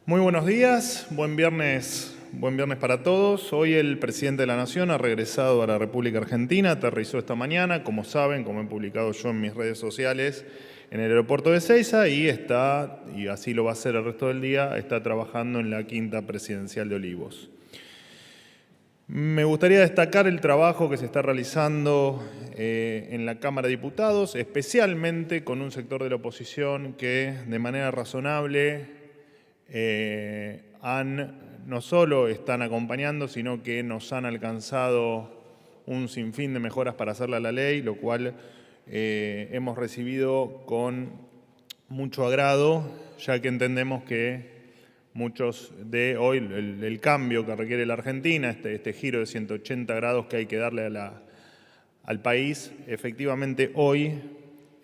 Muy buenos días, buen viernes para todos. Hoy el presidente de la Nación ha regresado a la República Argentina, aterrizó esta mañana, como saben, como he publicado yo en mis redes sociales, en el aeropuerto de Ezeiza y así lo va a hacer el resto del día, está trabajando en la Quinta Presidencial de Olivos. Me gustaría destacar el trabajo que se está realizando en la Cámara de Diputados, especialmente con un sector de la oposición que de manera razonable no solo están acompañando, sino que nos han alcanzado un sinfín de mejoras para hacerla a la ley, lo cual hemos recibido con mucho agrado, ya que entendemos que muchos de hoy, el cambio que requiere la Argentina, este giro de 180 grados que hay que darle al país, efectivamente hoy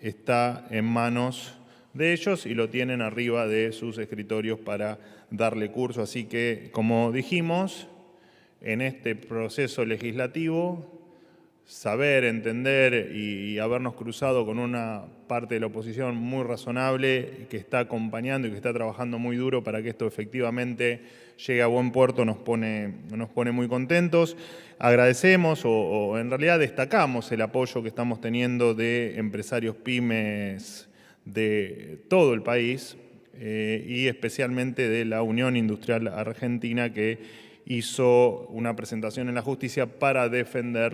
está en manos de ellos y lo tienen arriba de sus escritorios para darle curso. Así que, como dijimos, en este proceso legislativo, saber, entender y habernos cruzado con una parte de la oposición muy razonable que está acompañando y que está trabajando muy duro para que esto efectivamente llegue a buen puerto nos pone muy contentos. Agradecemos o en realidad destacamos el apoyo que estamos teniendo de empresarios pymes de todo el país y especialmente de la Unión Industrial Argentina, que hizo una presentación en la justicia para defender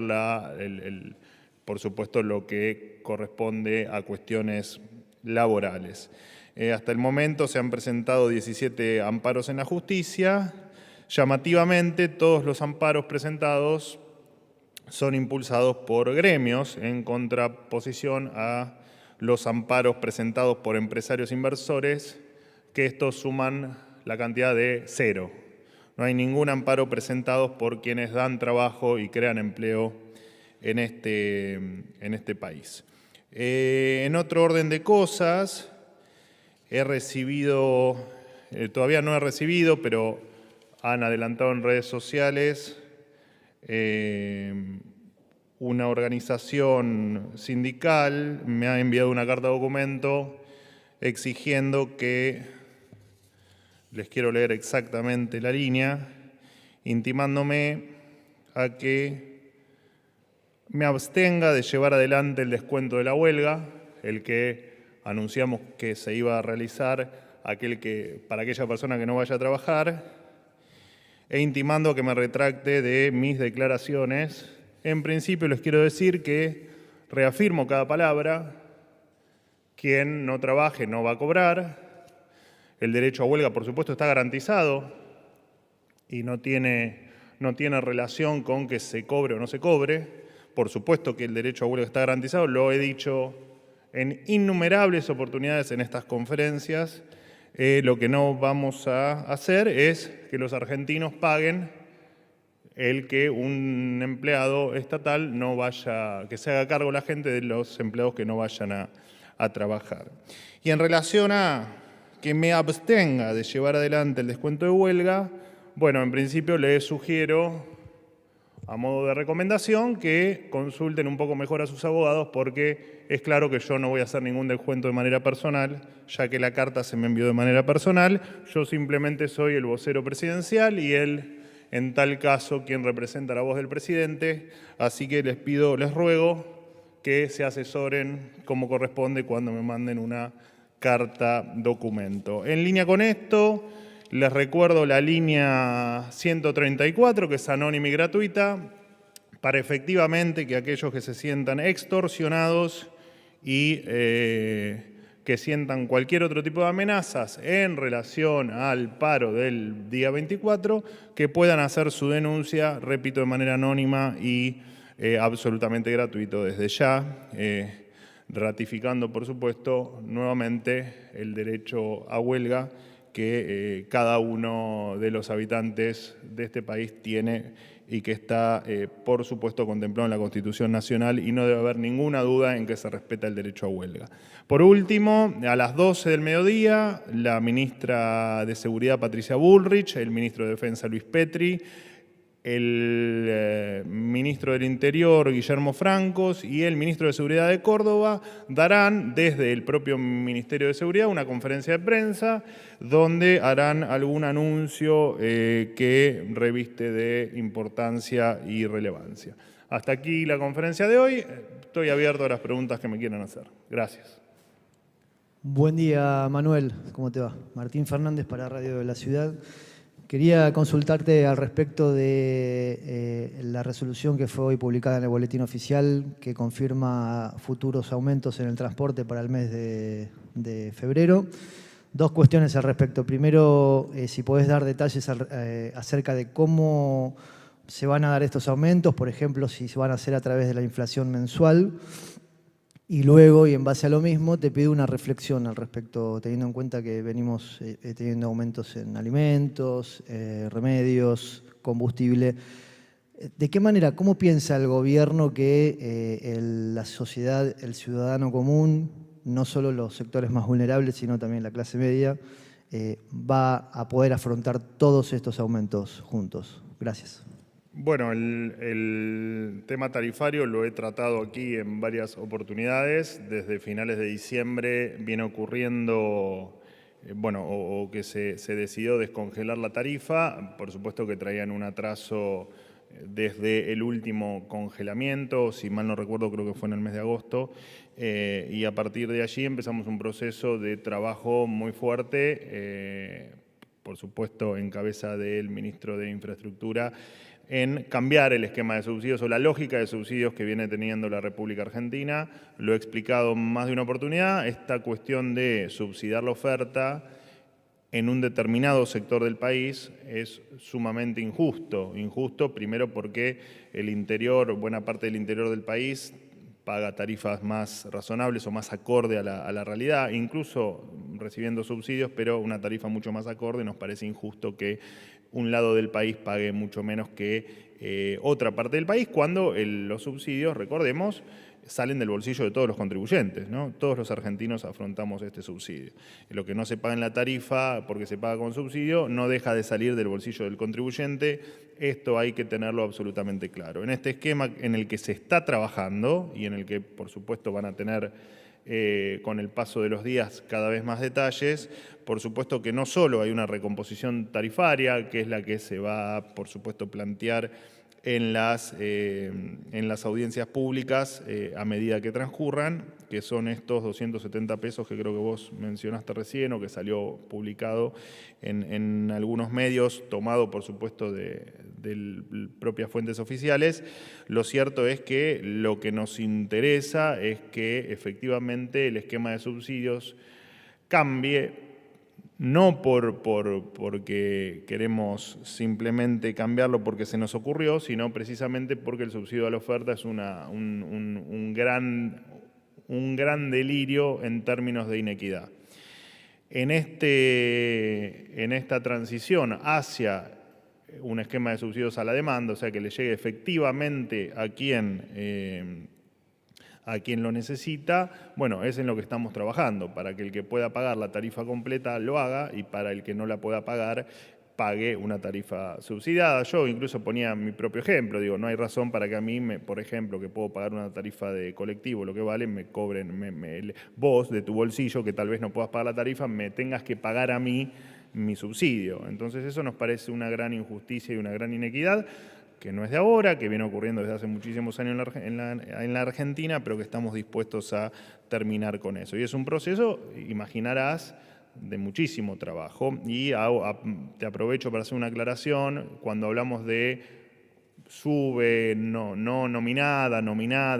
por supuesto, lo que corresponde a cuestiones laborales. Hasta el momento se han presentado 17 amparos en la justicia. Llamativamente, todos los amparos presentados son impulsados por gremios en contraposición a los amparos presentados por empresarios inversores, que estos suman la cantidad de 0. No hay ningún amparo presentado por quienes dan trabajo y crean empleo en este país. En otro orden de cosas, todavía no he recibido, pero han adelantado en redes sociales, una organización sindical me ha enviado una carta documento exigiendo que, les quiero leer exactamente la línea, intimándome a que me abstenga de llevar adelante el descuento de la huelga, el que anunciamos que se iba a realizar para aquella persona que no vaya a trabajar, e intimando que me retracte de mis declaraciones. En principio les quiero decir que reafirmo cada palabra: quien no trabaje no va a cobrar. El derecho a huelga, por supuesto, está garantizado y no tiene relación con que se cobre o no se cobre. Por supuesto que el derecho a huelga está garantizado, lo he dicho en innumerables oportunidades en estas conferencias. Lo que no vamos a hacer es que los argentinos paguen el que un empleado estatal que se haga cargo la gente de los empleados que no vayan a trabajar. Y en relación a que me abstenga de llevar adelante el descuento de huelga, bueno, en principio les sugiero, a modo de recomendación, que consulten un poco mejor a sus abogados, porque es claro que yo no voy a hacer ningún descuento de manera personal, ya que la carta se me envió de manera personal. Yo simplemente soy el vocero presidencial y él, en tal caso, quien representa la voz del presidente. Así que les ruego que se asesoren como corresponde cuando me manden una carta documento. En línea con esto, les recuerdo la línea 134, que es anónima y gratuita, para efectivamente que aquellos que se sientan extorsionados y que sientan cualquier otro tipo de amenazas en relación al paro del día 24, que puedan hacer su denuncia, repito, de manera anónima y absolutamente gratuito desde ya, ratificando, por supuesto, nuevamente el derecho a huelga que cada uno de los habitantes de este país tiene y que está, por supuesto, contemplado en la Constitución Nacional, y no debe haber ninguna duda en que se respeta el derecho a huelga. Por último, a las 12 del mediodía, la ministra de Seguridad, Patricia Bullrich, el ministro de Defensa, Luis Petri, el ministro del Interior, Guillermo Francos, y el ministro de Seguridad de Córdoba darán desde el propio Ministerio de Seguridad una conferencia de prensa donde harán algún anuncio que reviste de importancia y relevancia. Hasta aquí la conferencia de hoy. Estoy abierto a las preguntas que me quieran hacer. Gracias. Buen día, Manuel. ¿Cómo te va? Martín Fernández para Radio de la Ciudad. Quería consultarte al respecto de la resolución que fue hoy publicada en el Boletín Oficial que confirma futuros aumentos en el transporte para el mes de febrero. Dos cuestiones al respecto. Primero, si podés dar detalles acerca de cómo se van a dar estos aumentos, por ejemplo, si se van a hacer a través de la inflación mensual. Y luego, y en base a lo mismo, te pido una reflexión al respecto, teniendo en cuenta que venimos teniendo aumentos en alimentos, remedios, combustible. ¿De qué manera, cómo piensa el gobierno que la sociedad, el ciudadano común, no solo los sectores más vulnerables, sino también la clase media, va a poder afrontar todos estos aumentos juntos? Gracias. Bueno, el tema tarifario lo he tratado aquí en varias oportunidades. Desde finales de diciembre viene ocurriendo, o que se decidió descongelar la tarifa. Por supuesto que traían un atraso desde el último congelamiento, si mal no recuerdo creo que fue en el mes de agosto, y a partir de allí empezamos un proceso de trabajo muy fuerte, por supuesto en cabeza del ministro de Infraestructura, en cambiar el esquema de subsidios o la lógica de subsidios que viene teniendo la República Argentina. Lo he explicado más de una oportunidad. Esta cuestión de subsidiar la oferta en un determinado sector del país es sumamente injusto. Injusto primero porque el interior, buena parte del interior del país, paga tarifas más razonables o más acorde a la realidad, incluso recibiendo subsidios, pero una tarifa mucho más acorde. Nos parece injusto que un lado del país pague mucho menos que otra parte del país, cuando los subsidios, recordemos, salen del bolsillo de todos los contribuyentes, ¿no? Todos los argentinos afrontamos este subsidio. Lo que no se paga en la tarifa, porque se paga con subsidio, no deja de salir del bolsillo del contribuyente. Esto hay que tenerlo absolutamente claro. En este esquema en el que se está trabajando y en el que, por supuesto, van a tener con el paso de los días cada vez más detalles, por supuesto que no solo hay una recomposición tarifaria, que es la que se va, por supuesto, plantear en las audiencias públicas a medida que transcurran, que son estos 270 pesos que creo que vos mencionaste recién o que salió publicado en algunos medios, tomado por supuesto de propias fuentes oficiales. Lo cierto es que lo que nos interesa es que efectivamente el esquema de subsidios cambie, no porque queremos simplemente cambiarlo porque se nos ocurrió, sino precisamente porque el subsidio a la oferta es un gran delirio en términos de inequidad. En esta transición hacia un esquema de subsidios a la demanda, o sea, que le llegue efectivamente a quien lo necesita, bueno, es en lo que estamos trabajando, para que el que pueda pagar la tarifa completa lo haga y para el que no la pueda pagar, pague una tarifa subsidiada. Yo incluso ponía mi propio ejemplo, digo, no hay razón para que a mí, por ejemplo, que puedo pagar una tarifa de colectivo, lo que vale, me cobren, vos de tu bolsillo, que tal vez no puedas pagar la tarifa, me tengas que pagar a mí mi subsidio. Entonces eso nos parece una gran injusticia y una gran inequidad, que no es de ahora, que viene ocurriendo desde hace muchísimos años en la Argentina, pero que estamos dispuestos a terminar con eso. Y es un proceso, imaginarás, de muchísimo trabajo. Y te aprovecho para hacer una aclaración. Cuando hablamos de sube, no nominada,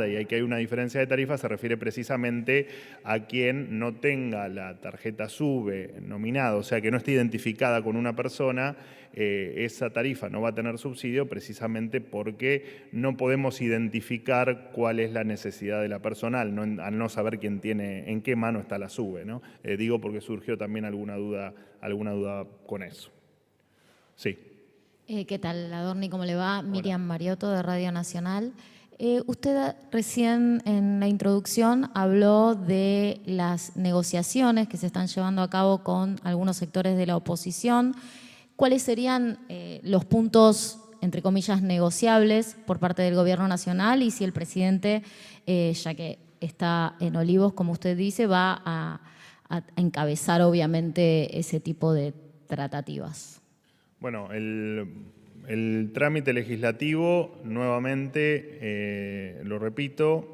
y que hay una diferencia de tarifa, se refiere precisamente a quien no tenga la tarjeta sube nominada, o sea, que no esté identificada con una persona. Esa tarifa no va a tener subsidio precisamente porque no podemos identificar cuál es la necesidad de la persona al no saber quién tiene, en qué mano está la sube, ¿no? Digo porque surgió también alguna duda con eso. Sí. ¿Qué tal, Adorni? ¿Cómo le va? Hola. Miriam Mariotto, de Radio Nacional. Usted recién en la introducción habló de las negociaciones que se están llevando a cabo con algunos sectores de la oposición. ¿Cuáles serían los puntos entre comillas, negociables por parte del Gobierno Nacional y si el presidente, ya que está en Olivos, como usted dice, va a encabezar obviamente ese tipo de tratativas. Bueno, el trámite legislativo, nuevamente, lo repito,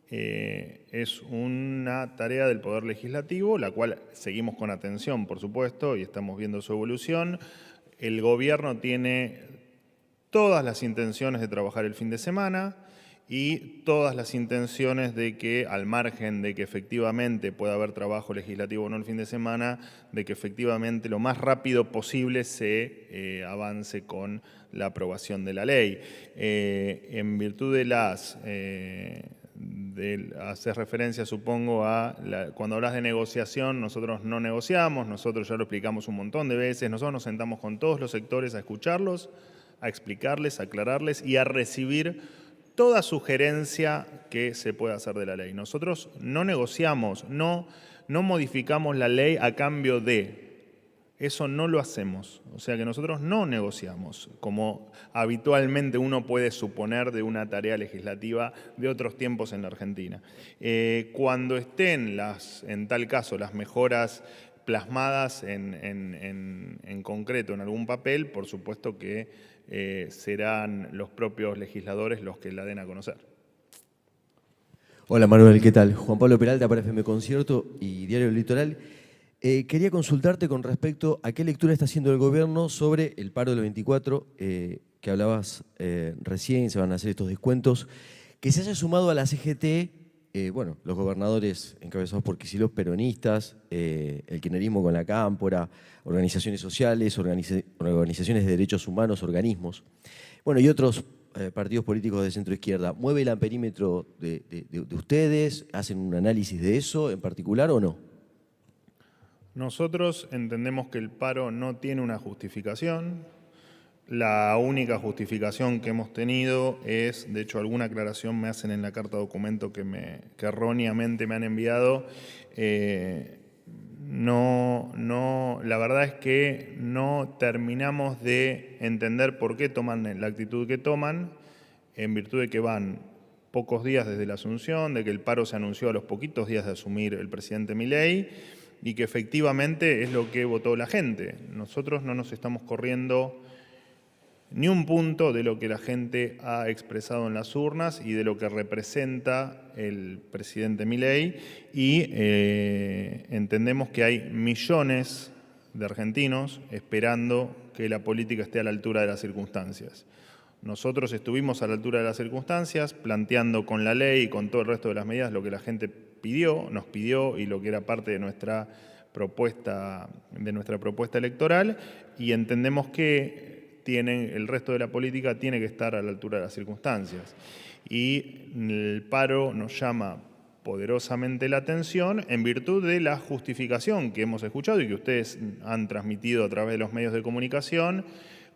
es una tarea del Poder Legislativo, la cual seguimos con atención, por supuesto, y estamos viendo su evolución. El Gobierno tiene todas las intenciones de trabajar el fin de semana y todas las intenciones de que, al margen de que efectivamente pueda haber trabajo legislativo o no el fin de semana, de que efectivamente lo más rápido posible se avance con la aprobación de la ley. En virtud de hacer referencia, supongo, cuando hablas de negociación, nosotros no negociamos, nosotros ya lo explicamos un montón de veces, nosotros nos sentamos con todos los sectores a escucharlos, a explicarles, a aclararles y a recibir toda sugerencia que se pueda hacer de la ley. Nosotros no negociamos, no modificamos la ley a cambio de. Eso no lo hacemos. O sea que nosotros no negociamos, como habitualmente uno puede suponer de una tarea legislativa de otros tiempos en la Argentina. Cuando estén, en tal caso, las mejoras plasmadas en concreto en algún papel, por supuesto que serán los propios legisladores los que la den a conocer. Hola Manuel, ¿qué tal? Juan Pablo Peralta para FM Concierto y Diario Litoral. Quería consultarte con respecto a qué lectura está haciendo el gobierno sobre el paro del 24, que hablabas recién, se van a hacer estos descuentos, que se haya sumado a la CGT, bueno, los gobernadores encabezados por Kicillof peronistas, el kirchnerismo con la Cámpora, organizaciones sociales, organizaciones de derechos humanos, organismos, bueno, y otros partidos políticos de centro izquierda. ¿Mueve el amperímetro de ustedes? ¿Hacen un análisis de eso en particular o no? Nosotros entendemos que el paro no tiene una justificación. La única justificación que hemos tenido es, de hecho, alguna aclaración me hacen en la carta documento que erróneamente me han enviado. La verdad es que no terminamos de entender por qué toman la actitud que toman, en virtud de que van pocos días desde la asunción, de que el paro se anunció a los poquitos días de asumir el presidente Milei, y que efectivamente es lo que votó la gente. Nosotros no nos estamos corriendo ni un punto de lo que la gente ha expresado en las urnas y de lo que representa el presidente Milei, y entendemos que hay millones de argentinos esperando que la política esté a la altura de las circunstancias. Nosotros estuvimos a la altura de las circunstancias, planteando con la ley y con todo el resto de las medidas lo que la gente nos pidió y lo que era parte de nuestra propuesta electoral, y entendemos que el resto de la política tiene que estar a la altura de las circunstancias. Y el paro nos llama poderosamente la atención en virtud de la justificación que hemos escuchado y que ustedes han transmitido a través de los medios de comunicación,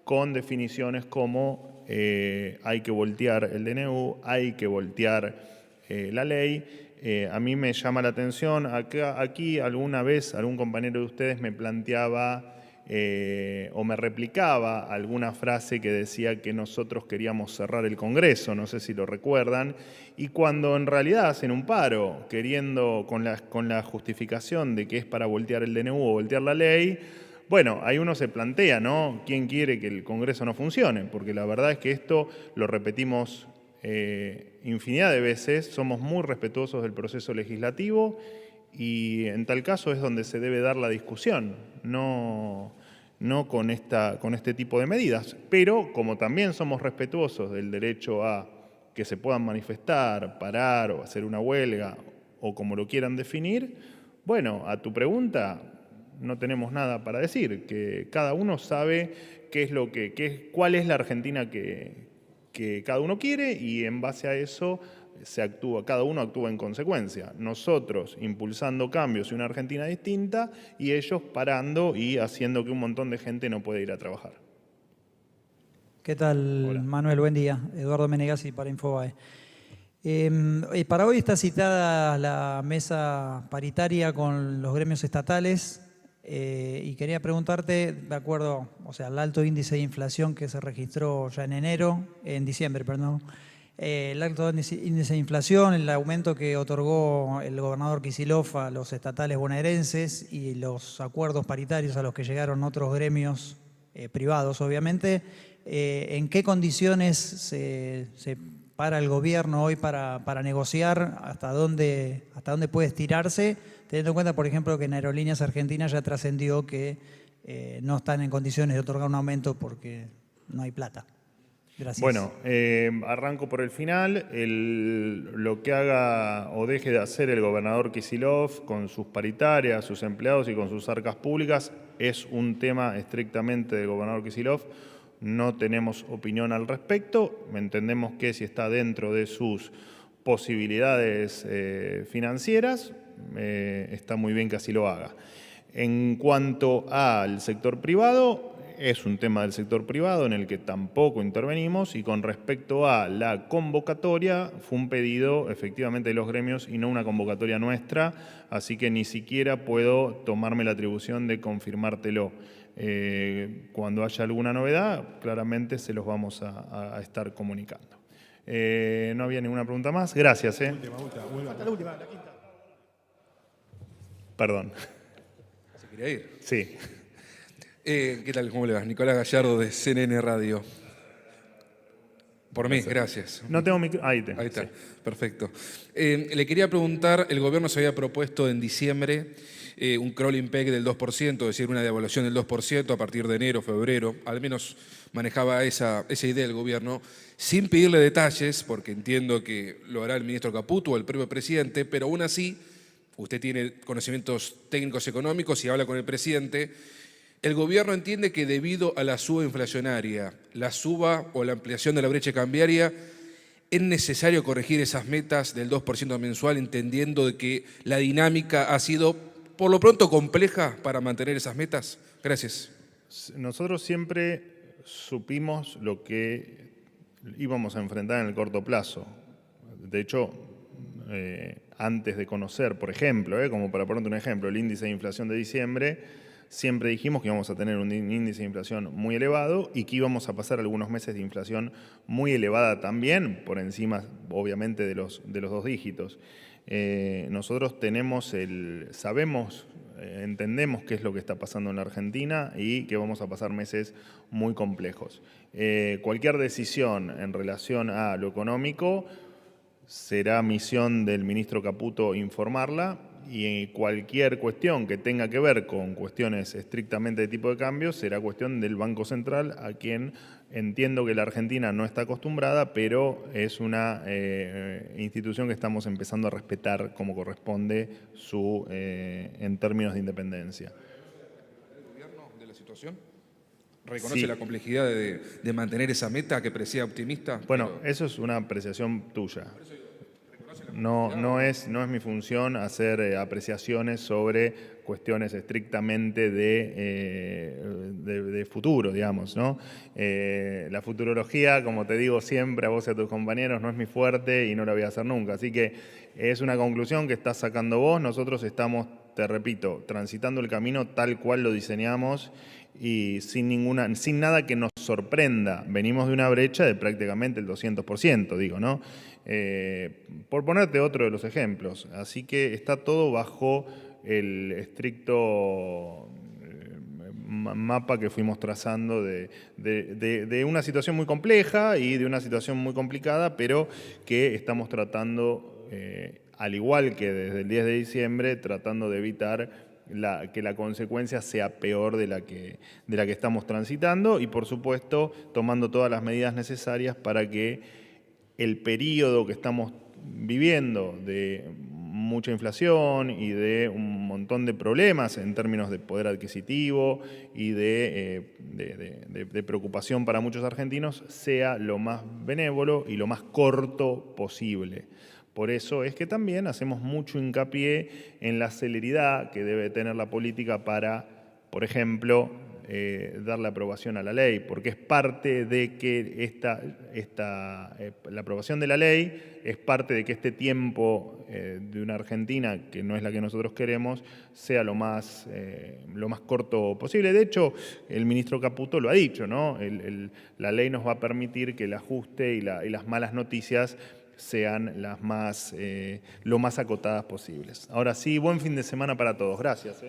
con definiciones como hay que voltear el DNU, hay que voltear la ley. A mí me llama la atención, aquí alguna vez algún compañero de ustedes me planteaba o me replicaba alguna frase que decía que nosotros queríamos cerrar el Congreso, no sé si lo recuerdan, y cuando en realidad hacen un paro queriendo con la justificación de que es para voltear el DNU o voltear la ley, bueno, ahí uno se plantea, ¿no? ¿Quién quiere que el Congreso no funcione? Porque la verdad es que esto lo repetimos infinidad de veces, somos muy respetuosos del proceso legislativo y en tal caso es donde se debe dar la discusión, no con este tipo de medidas. Pero como también somos respetuosos del derecho a que se puedan manifestar, parar o hacer una huelga o como lo quieran definir, bueno, a tu pregunta no tenemos nada para decir, que cada uno sabe cuál es la Argentina que cada uno quiere y en base a eso cada uno actúa en consecuencia. Nosotros impulsando cambios y una Argentina distinta y ellos parando y haciendo que un montón de gente no pueda ir a trabajar. ¿Qué tal, Hola. Manuel? Buen día. Eduardo Menegazzi para Infobae. Para hoy está citada la mesa paritaria con los gremios estatales. Y quería preguntarte, de acuerdo, o sea, al alto índice de inflación que se registró ya en diciembre, perdón, el alto índice de inflación, el aumento que otorgó el gobernador Kicillof a los estatales bonaerenses y los acuerdos paritarios a los que llegaron otros gremios privados, obviamente, ¿en qué condiciones se para el gobierno hoy para negociar? ¿Hasta dónde puede estirarse? Teniendo en cuenta, por ejemplo, que en Aerolíneas Argentinas ya trascendió que no están en condiciones de otorgar un aumento porque no hay plata. Gracias. Bueno, arranco por el final. Lo que haga o deje de hacer el gobernador Kicillof con sus paritarias, sus empleados y con sus arcas públicas es un tema estrictamente del gobernador Kicillof. No tenemos opinión al respecto. Entendemos que si está dentro de sus posibilidades financieras, está muy bien que así lo haga. En cuanto al sector privado, es un tema del sector privado en el que tampoco intervenimos, y con respecto a la convocatoria, fue un pedido efectivamente de los gremios y no una convocatoria nuestra, así que ni siquiera puedo tomarme la atribución de confirmártelo. Cuando haya alguna novedad, claramente se los vamos a estar comunicando. No había ninguna pregunta más. Gracias. Hasta la última, la quinta. Perdón. ¿Se quería ir? Sí. ¿Qué tal? ¿Cómo le va? Nicolás Gallardo de CNN Radio. Por mí, gracias. No tengo micro. Ahí está, sí. Perfecto. Le quería preguntar, el gobierno se había propuesto en diciembre un crawling peg del 2%, es decir, una devaluación del 2% a partir de enero, febrero, al menos manejaba esa idea el gobierno, sin pedirle detalles, porque entiendo que lo hará el ministro Caputo o el propio presidente, pero aún así, usted tiene conocimientos técnicos económicos y habla con el presidente. El gobierno entiende que debido a la suba inflacionaria, la suba o la ampliación de la brecha cambiaria, es necesario corregir esas metas del 2% mensual, entendiendo de que la dinámica ha sido, por lo pronto, compleja para mantener esas metas. Gracias. Nosotros siempre supimos lo que íbamos a enfrentar en el corto plazo. De hecho, antes de conocer, por ejemplo, como para ponerte un ejemplo, el índice de inflación de diciembre, siempre dijimos que íbamos a tener un índice de inflación muy elevado y que íbamos a pasar algunos meses de inflación muy elevada también, por encima, obviamente, de los 2 dígitos. Nosotros sabemos, entendemos qué es lo que está pasando en la Argentina y que vamos a pasar meses muy complejos. Cualquier decisión en relación a lo económico será misión del ministro Caputo informarla, y cualquier cuestión que tenga que ver con cuestiones estrictamente de tipo de cambio será cuestión del Banco Central, a quien entiendo que la Argentina no está acostumbrada, pero es una institución que estamos empezando a respetar como corresponde en términos de independencia. ¿El gobierno de la situación reconoce la complejidad de mantener esa meta que parecía optimista? Bueno, eso es una apreciación tuya. No es mi función hacer apreciaciones sobre cuestiones estrictamente de futuro, digamos, ¿no? La futurología, como te digo siempre a vos y a tus compañeros, no es mi fuerte y no la voy a hacer nunca. Así que es una conclusión que estás sacando vos. Nosotros estamos, te repito, transitando el camino tal cual lo diseñamos y sin nada que nos sorprenda. Venimos de una brecha de prácticamente el 200%, digo, ¿no? Por ponerte otro de los ejemplos. Así que está todo bajo el estricto mapa que fuimos trazando de una situación muy compleja y de una situación muy complicada, pero que estamos tratando, al igual que desde el 10 de diciembre, tratando de evitar que la consecuencia sea peor de la que estamos transitando, y por supuesto tomando todas las medidas necesarias para que el periodo que estamos viviendo de mucha inflación y de un montón de problemas en términos de poder adquisitivo y de preocupación para muchos argentinos sea lo más benévolo y lo más corto posible. Por eso es que también hacemos mucho hincapié en la celeridad que debe tener la política para, por ejemplo, darle aprobación a la ley, porque es parte de que la aprobación de la ley es parte de que este tiempo de una Argentina, que no es la que nosotros queremos, sea lo más corto posible. De hecho, el ministro Caputo lo ha dicho, ¿no? La ley nos va a permitir que el ajuste y las malas noticias sean lo más acotadas posibles. Ahora sí, buen fin de semana para todos. Gracias.